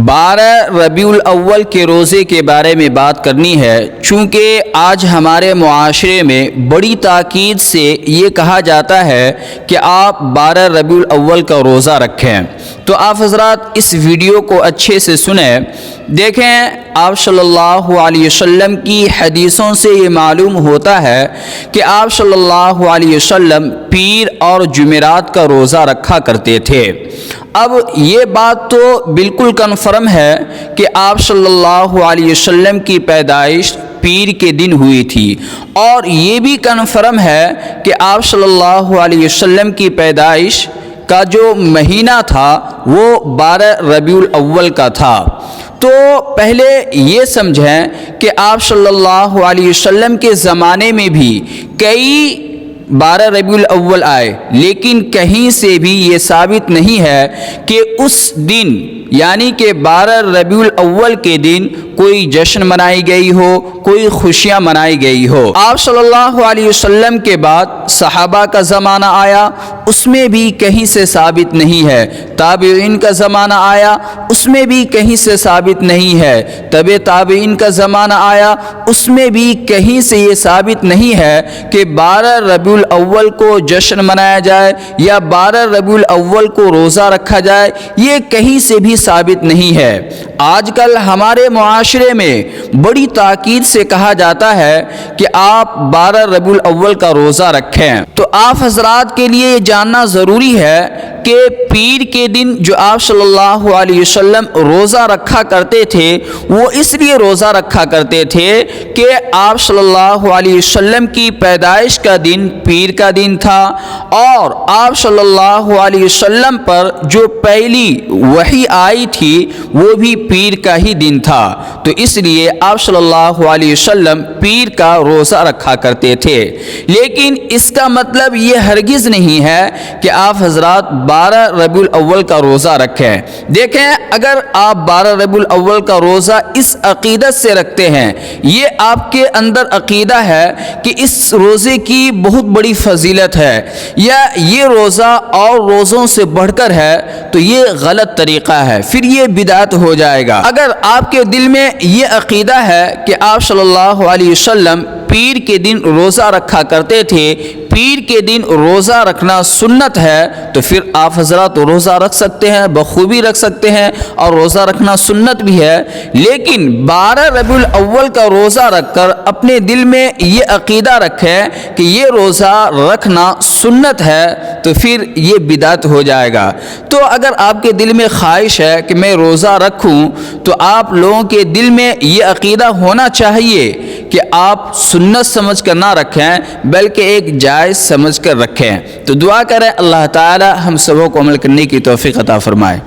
12 ربیع الاول کے روزے کے بارے میں بات کرنی ہے، چونکہ آج ہمارے معاشرے میں بڑی تاکید سے یہ کہا جاتا ہے کہ آپ 12 ربیع الاول کا روزہ رکھیں۔ تو آپ حضرات اس ویڈیو کو اچھے سے سنیں۔ دیکھیں، آپ صلی اللہ علیہ وسلم کی حدیثوں سے یہ معلوم ہوتا ہے کہ آپ صلی اللہ علیہ وسلم پیر اور جمعرات کا روزہ رکھا کرتے تھے۔ اب یہ بات تو بالکل کنفرم ہے کہ آپ صلی اللہ علیہ وسلم کی پیدائش پیر کے دن ہوئی تھی، اور یہ بھی کنفرم ہے کہ آپ صلی اللہ علیہ وسلم کی پیدائش کا جو مہینہ تھا وہ 12 ربیع الاول کا تھا۔ تو پہلے یہ سمجھیں کہ آپ صلی اللہ علیہ وسلم کے زمانے میں بھی کئی 12 ربیع الاول آئے، لیکن کہیں سے بھی یہ ثابت نہیں ہے کہ اس دن یعنی کہ 12 ربیع الاول کے دن کوئی جشن منائی گئی ہو، کوئی خوشیاں منائی گئی ہو۔ آپ صلی اللہ علیہ وسلم کے بعد صحابہ کا زمانہ آیا، اس میں بھی کہیں سے ثابت نہیں ہے۔ تابعین کا زمانہ آیا، اس میں بھی کہیں سے ثابت نہیں ہے۔ تبع تابعین کا زمانہ آیا، اس میں بھی کہیں سے یہ ثابت نہیں ہے کہ 12 ربیع الاول کو جشن منایا جائے یا 12 ربیع الاول کو روزہ رکھا جائے، یہ کہیں سے بھی ثابت نہیں ہے۔ آج کل ہمارے معاشرے میں بڑی تاکید سے کہا جاتا ہے کہ آپ 12 ربیع الاول کا روزہ رکھیں۔ تو آپ حضرات کے لیے یہ جاننا ضروری ہے کہ پیر کے دن جو آپ صلی اللہ علیہ وسلم روزہ رکھا کرتے تھے، وہ اس لیے روزہ رکھا کرتے تھے کہ آپ صلی اللہ علیہ وسلم کی پیدائش کا دن پیر کا دن تھا، اور آپ صلی اللہ علیہ وسلم پر جو پہلی وحی آئی تھی وہ بھی پیر کا ہی دن تھا۔ تو اس لیے آپ صلی اللہ علیہ وسلم پیر کا روزہ رکھا کرتے تھے۔ لیکن اس کا مطلب یہ ہرگز نہیں ہے کہ آپ حضرات 12 ربیع الاول کا روزہ رکھیں۔ دیکھیں، اگر آپ 12 ربیع الاول کا روزہ اس عقیدت سے رکھتے ہیں، یہ آپ کے اندر عقیدہ ہے کہ اس روزے کی بہت بڑی فضیلت ہے یا یہ روزہ اور روزوں سے بڑھ کر ہے، تو یہ غلط طریقہ ہے، پھر یہ بدعت ہو جائے گا۔ اگر آپ کے دل میں یہ عقیدہ ہے کہ آپ صلی اللہ علیہ وسلم پیر کے دن روزہ رکھا کرتے تھے، پیر کے دن روزہ رکھنا سنت ہے، تو پھر آپ حضرات روزہ رکھ سکتے ہیں، بخوبی رکھ سکتے ہیں، اور روزہ رکھنا سنت بھی ہے۔ لیکن 12 ربیع الاول کا روزہ رکھ کر اپنے دل میں یہ عقیدہ رکھیں کہ یہ روزہ رکھنا سنت ہے، تو پھر یہ بدعت ہو جائے گا۔ تو اگر آپ کے دل میں خواہش ہے کہ میں روزہ رکھوں، تو آپ لوگوں کے دل میں یہ عقیدہ ہونا چاہیے کہ آپ سنت سمجھ کر نہ رکھیں بلکہ ایک جائز سمجھ کر رکھیں۔ تو دعا کریں اللہ تعالی ہم سبوں کو عمل کرنے کی توفیق عطا فرمائے۔